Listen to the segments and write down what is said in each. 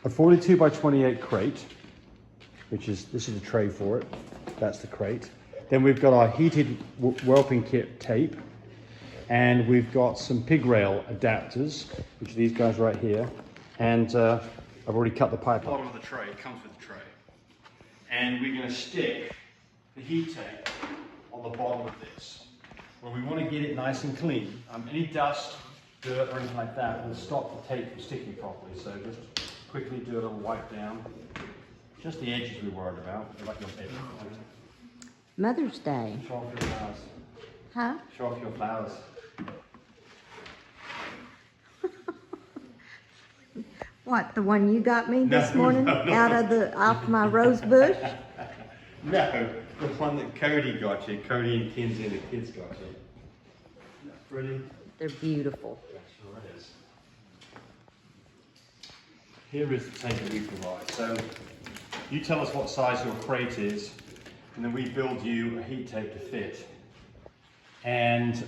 a 42 by 28 crate, which is, this is the tray for it. That's the crate. Then we've got our heated whelping kit tape, and we've got some pig rail adapters, which are these guys right here. And I've already cut the pipe. The bottom of the tray comes with the tray. And we're going to stick the heat tape on the bottom of this. Well, we want to get it nice and clean. Any dust, dirt, or anything like that will stop the tape from sticking properly. So just quickly do a little wipe down. Just the edges we're worried about. Like your edges. Mother's Day. Show off your flowers. Huh? Show off your flowers. What, the one you got me this morning off my rose bush? No, the one that Cody got you. Cody and Kinsey and the kids got you. Isn't that pretty? They're beautiful. Sure it is. Here is the tape that we provide. So you tell us what size your crate is, and then we build you a heat tape to fit. And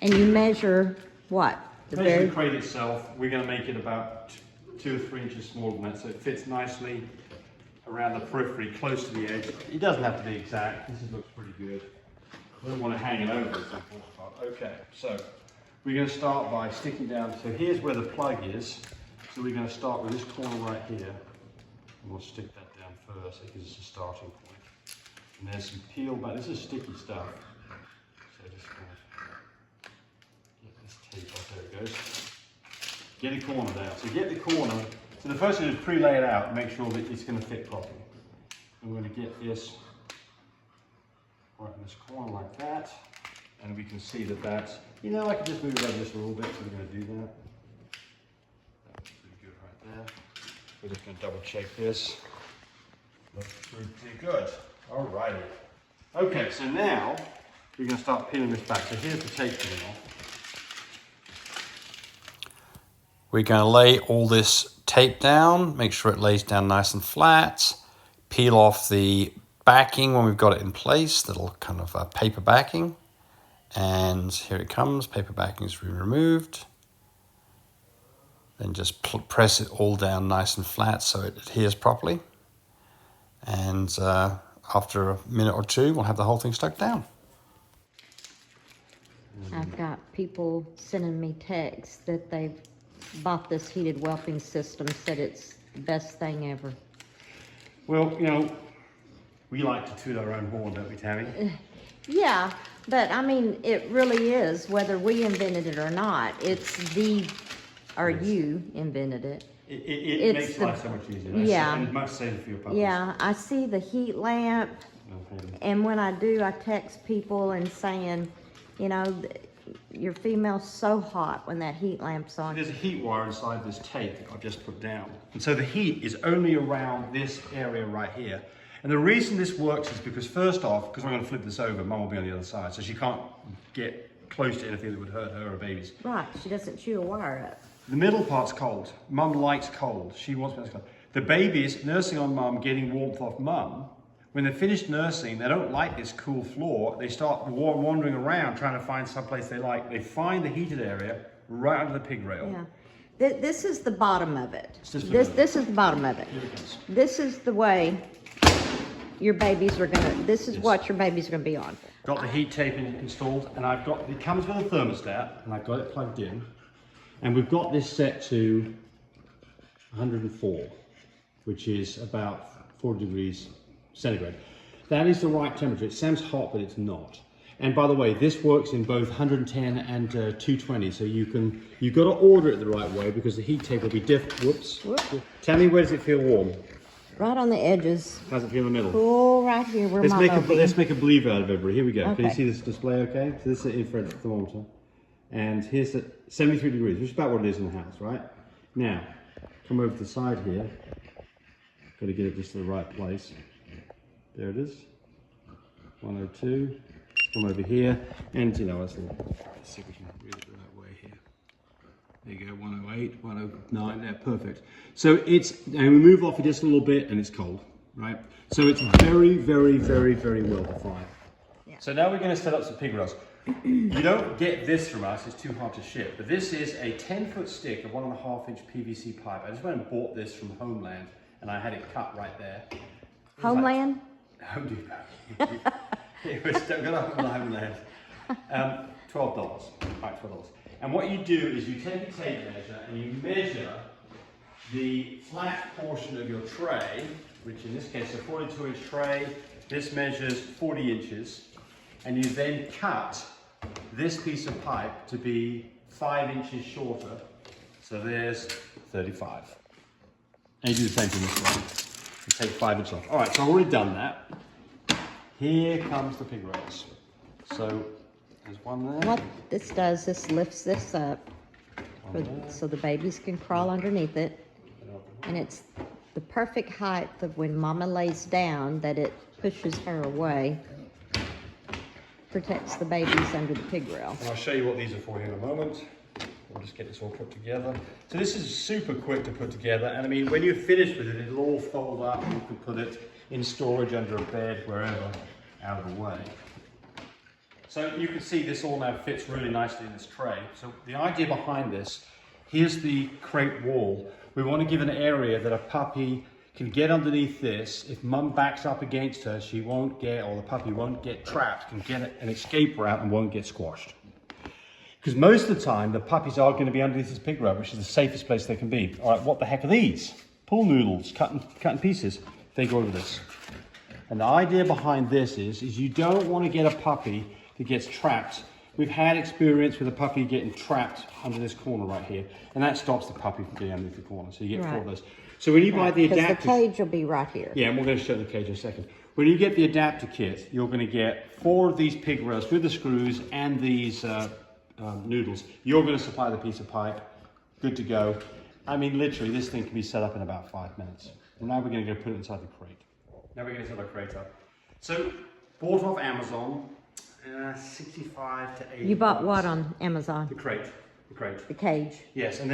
and you measure what? Measure the crate itself. We're going to make it about 2 or 3 inches smaller than that, so it fits nicely around the periphery, close to the edge. It doesn't have to be exact. This looks pretty good. We don't want to hang it over. It's the important part. Okay, so we're going to start by sticking down. So here's where the plug is. So we're going to start with this corner right here, and we'll stick that down first because it's a starting point. And there's some peel back. This is sticky stuff. So just kind of get this tape off. There it goes. Get a corner down. So get the corner. So the first thing is pre-lay it out and make sure that it's going to fit properly. And we're going to get this right in this corner like that. And we can see that that's, you know, I can just move it over just a little bit, so we're going to do that. That looks pretty good right there. We're just going to double check this. Looks pretty good. Alrighty. Okay, so now we're going to start peeling this back. So here's the tape peeling off. We're going to lay all this tape down, make sure it lays down nice and flat, peel off the backing when we've got it in place, little kind of paper backing. And here it comes, paper backing is removed. Then just press it all down nice and flat so it adheres properly. And after a minute or two, we'll have the whole thing stuck down. I've got people sending me texts that they've bought this heated whelping system, said it's the best thing ever. Well, you know, we like to toot our own horn, don't we, Tammy? Yeah, but I mean, it really is, whether we invented it or not. You invented it. It makes life so much easier. Yeah. And it's much safer for your puppies. Yeah, I see the heat lamp, and when I do, I text people and saying, you know, your female's so hot when that heat lamp's on. There's a heat wire inside this tape that I've just put down. And so the heat is only around this area right here. And the reason this works is because, first off, because I'm going to flip this over, Mum will be on the other side, so she can't get close to anything that would hurt her or babies. Right, she doesn't chew a wire up. The middle part's cold. Mum likes cold. She wants me to cold. The babies nursing on Mum, getting warmth off Mum, when they're finished nursing, they don't like this cool floor. They start wandering around trying to find someplace they like. They find the heated area right under the pig rail. Yeah. This is the bottom of it. This is the bottom of it. This is the way your babies are gonna, this is what your babies are gonna be on. Got the heat tape installed, and I've got, it comes with a thermostat, and I've got it plugged in. And we've got this set to 104, which is about 40 degrees centigrade. That is the right temperature. It sounds hot, but it's not. And by the way, this works in both 110 and 220, so you've got to order it the right way because the heat tape will be different. Whoops. Tell me, where does it feel warm? Right on the edges. How's it feel in the middle? Cool, right here where let's make a believer out of everybody. Here we go. Okay. Can you see this display okay? So this is an infrared thermometer. And here's the 73 degrees, which is about what it is in the house, right? Now, come over to the side here. Got to get it just to the right place. There it is. 102. Come over here, and you know, let's see if we can read it the right way here. There you go, 108, 109, there, perfect. So it's, and we move off it just a little bit, and it's cold, right? So it's very, very, very, very well defined. Yeah. So now we're going to set up some pig rails. You don't get this from us, it's too hard to ship, but this is a 10-foot stick of 1.5-inch PVC pipe. I just went and bought this from Homeland, and I had it cut right there. Homeland? Home Depot. It was got up on Homeland. $12. Right, $12. And what you do is you take a tape measure and you measure the flat portion of your tray, which in this case is a 42-inch tray. This measures 40 inches. And you then cut this piece of pipe to be 5 inches shorter. So there's 35. And you do the same thing this way. You take 5 inches off. All right, so I've already done that. Here comes the pig rails. So there's one there. What this does, this lifts this up so the babies can crawl underneath it. And it's the perfect height of when mama lays down that it pushes her away. Protects the babies under the pig rail. And I'll show you what these are for here in a moment. We'll just get this all put together. So this is super quick to put together, and I mean, when you're finished with it, it'll all fold up. You can put it in storage under a bed, wherever, out of the way. So you can see this all now fits really nicely in this tray. So the idea behind this, here's the crate wall. We want to give an area that a puppy can get underneath this. If mum backs up against her, she won't get, or the puppy won't get trapped, can get an escape route and won't get squashed. Because most of the time, the puppies are going to be underneath this pig rail, which is the safest place they can be. All right, what the heck are these? Pool noodles, cut in pieces. They go over this. And the idea behind this is you don't want to get a puppy that gets trapped. We've had experience with a puppy getting trapped under this corner right here, and that stops the puppy from getting underneath the corner. So you get 4 of those. So when you buy the adapter... Because the cage will be right here. Yeah, and we're going to show the cage in a second. When you get the adapter kit, you're going to get 4 of these pig rails with the screws and these noodles. You're going to supply the piece of pipe. Good to go. I mean, literally, this thing can be set up in about 5 minutes. And now we're going to go put it inside the crate. Now we're going to set our crate up. So, bought off Amazon, 65 to 80 You bought bucks. what on Amazon? The crate. The cage. Yes, and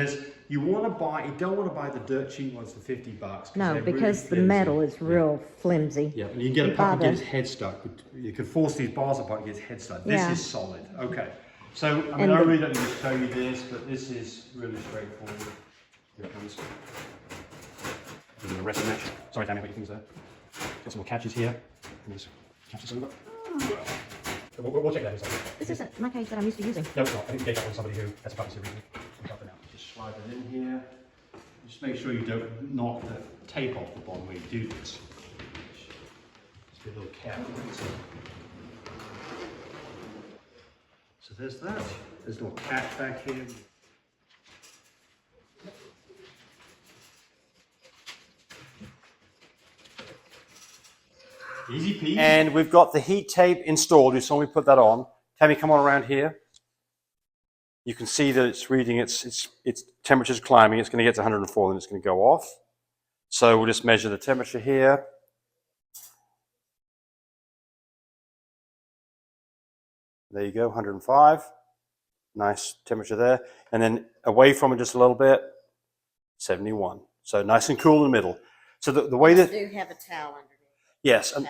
you don't want to buy the dirt cheap ones for 50 bucks. No, because the metal is real flimsy. Yeah, and you can get a puppy get his head stuck. You can force these bars apart and get his head stuck. This is solid. Okay. So, I mean, I really don't need to show you this, but this is really straightforward. Here it comes. The rest mesh. Sorry, Tammy, put your things there. Got some more catches here. And just catch this over. We'll check that in a second. This isn't my cage that I'm used to using. No, it's not. I think you gave that one to somebody who has a puppy recently. Just slide it in here. Just make sure you don't knock the tape off the bottom when you do this. Just be a little careful. So there's that. There's a little catch back here. Easy peasy. And we've got the heat tape installed. You saw me put that on. Tammy, come on around here. You can see that it's reading its temperature's climbing. It's going to get to 104, then it's going to go off. So we'll just measure the temperature here. There you go, 105. Nice temperature there. And then away from it just a little bit, 71. So nice and cool in the middle. So the way that... We do have a towel underneath. Yes, and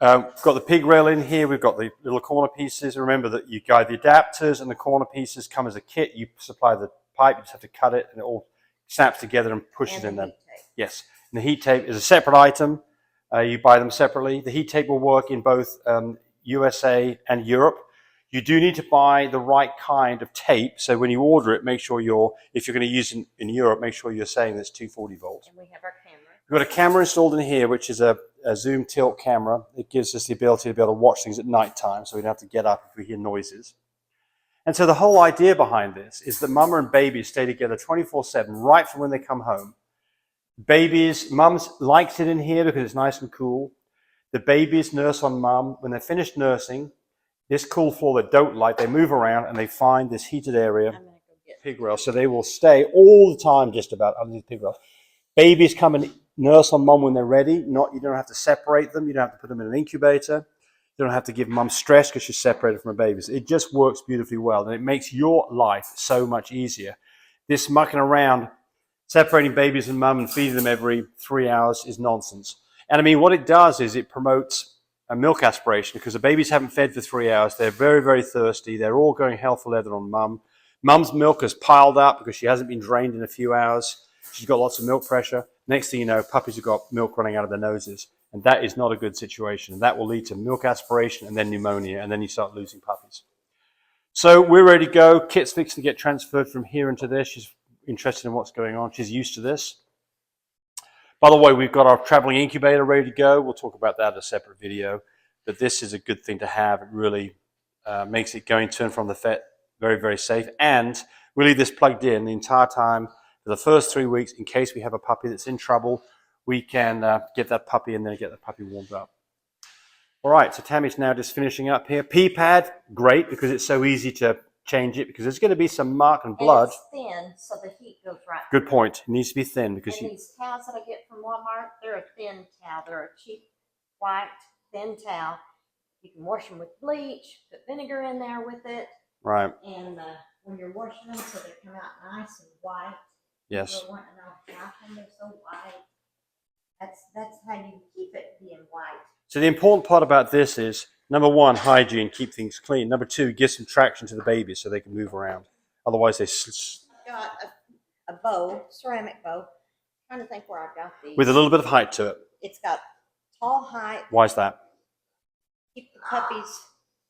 got the pig rail in here. We've got the little corner pieces. Remember that you guide the adapters and the corner pieces come as a kit. You supply the pipe, you just have to cut it and it all snaps together and pushes in them. Yes, and the heat tape is a separate item. You buy them separately. The heat tape will work in both USA and Europe. You do need to buy the right kind of tape. So when you order it, make sure if you're going to use it in Europe, make sure you're saying that's 240 volts. And we have our camera. We've got a camera installed in here, which is a zoom tilt camera. It gives us the ability to be able to watch things at night time, so we don't have to get up if we hear noises. And so the whole idea behind this is that mama and babies stay together 24/7, right from when they come home. Mums likes it in here because it's nice and cool. The babies nurse on mum. When they're finished nursing, this cool floor they don't like, they move around and they find this heated area, pig rail. So they will stay all the time just about underneath pig rail. Babies come and nurse on mum when they're ready. You don't have to separate them. You don't have to put them in an incubator. You don't have to give mum stress because she's separated from her babies. It just works beautifully well, and it makes your life so much easier. This mucking around, separating babies and mum and feeding them every 3 hours is nonsense. And I mean, what it does is it promotes a milk aspiration because the babies haven't fed for 3 hours. They're very, very thirsty. They're all going hell for leather on mum. Mum's milk has piled up because she hasn't been drained in a few hours. She's got lots of milk pressure. Next thing you know, puppies have got milk running out of their noses. And that is not a good situation. That will lead to milk aspiration and then pneumonia, and then you start losing puppies. So we're ready to go. Kit's fixing to get transferred from here into this. She's interested in what's going on. She's used to this. By the way, we've got our traveling incubator ready to go. We'll talk about that in a separate video. But this is a good thing to have. It really makes it going to and from the vet very, very safe. And we leave this plugged in the entire time for the first 3 weeks in case we have a puppy that's in trouble. We can get that puppy and then get the puppy warmed up. All right, so Tammy's now just finishing up here. Pee pad, great, because it's so easy to change it because there's going to be some mark and blood. And it's thin, so the heat goes right. Good point. It needs to be thin because and these towels that I get from Walmart, they're a thin towel. They're a cheap, white, thin towel. You can wash them with bleach, put vinegar in there with it. Right. And when you're washing them, so they come out nice and white. Yes. You're wanting to know how come they're so white. That's how you keep it being white. So the important part about this is, number one, hygiene, keep things clean. Number two, give some traction to the babies so they can move around. Otherwise, they... Got a bow, ceramic bow. I'm trying to think where I got these. With a little bit of height to it. It's got tall height. Why is that? Keep the puppies,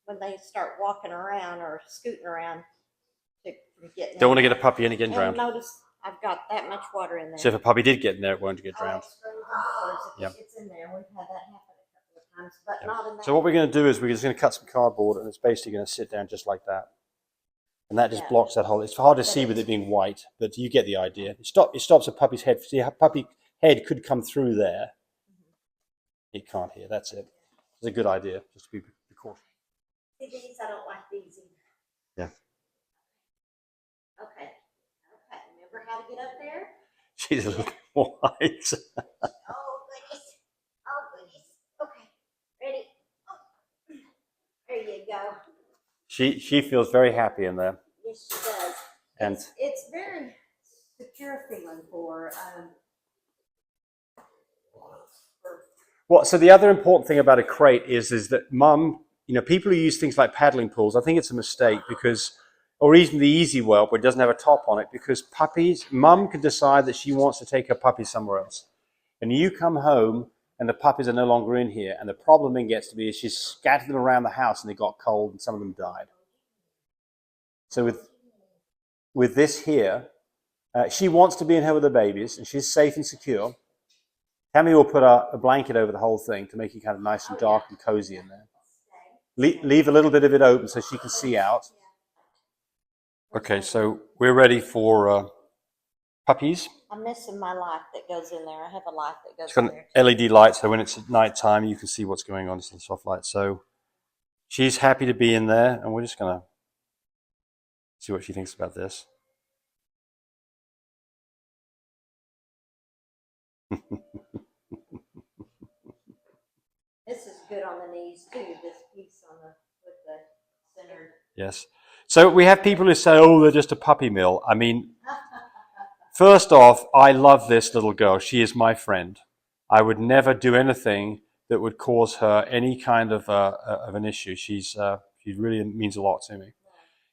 when they start walking around or scooting around, from getting Don't want to get a puppy in and getting and drowned. notice I've got that much water in there. So if a puppy did get in there, it won't get drowned. Yep. It's in there. We've had that happen a couple of times, but not in that. So what we're going to do is we're just going to cut some cardboard and it's basically going to sit down just like that. And that just blocks that hole. It's hard to see with it being white, but you get the idea. It stops a puppy's head. See, a puppy head could come through there. It can't here. That's it. It's a good idea, just to be cautious. See these? I don't like these either. Yeah. Okay. Remember how to get up there? She's a little bit more height. Oh, goodness. Oh, goodness. Okay. Ready? Oh. There you go. She feels very happy in there. Yes, she does. And it's very secure feeling for well, so the other important thing about a crate is that mum, people who use things like paddling pools, I think it's a mistake because, or even the easy whelp where it doesn't have a top on it, because mum can decide that she wants to take her puppy somewhere else. And you come home and the puppies are no longer in here, and the problem then gets to be is she's scattered them around the house and they got cold and some of them died. So with this here, she wants to be in here with the babies and she's safe and secure. Tammy will put a blanket over the whole thing to make it kind of nice and dark and cozy in there. Leave a little bit of it open so she can see out. Okay, so we're ready for puppies. I'm missing my light that goes in there. I have a light that goes It's got in there. an LED light, so when it's at night time, you can see what's going on. It's a soft light. So she's happy to be in there, and we're just going to see what she thinks about this. This is good on the knees too. This piece with the centered. Yes. So we have people who say, "Oh, they're just a puppy mill." I mean, first off, I love this little girl. She is my friend. I would never do anything that would cause her any kind of an issue. She really means a lot to me.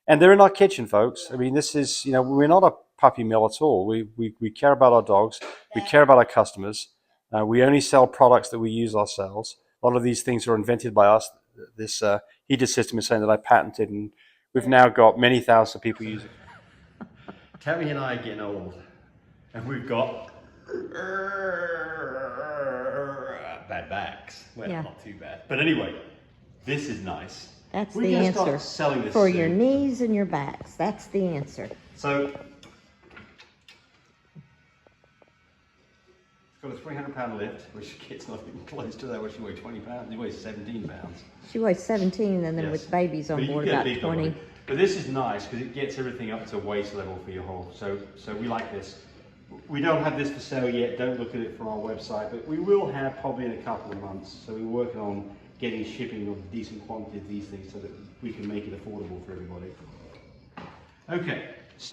And they're in our kitchen, folks. I mean, this is, we're not a puppy mill at all. We care about our dogs. We care about our customers. We only sell products that we use ourselves. A lot of these things are invented by us. This heater system is something that I patented, and we've now got many thousands of people using it. Tammy and I are getting old, and we've got bad backs. Well, not too bad. But anyway, this is nice. That's the answer for your knees and your backs. That's the answer. So it's got a 300-pound lift, which Kit's not even close to that. She weighs 20 pounds. She weighs 17 pounds. She weighs 17, and then with babies on board about 20. But this is nice because it gets everything up to waist level for your whole. So we like this. We don't have this for sale yet. Don't look at it from our website, but we will have probably in a couple of months. So we're working on getting shipping of decent quantity of these things so that we can make it affordable for everybody. Okay.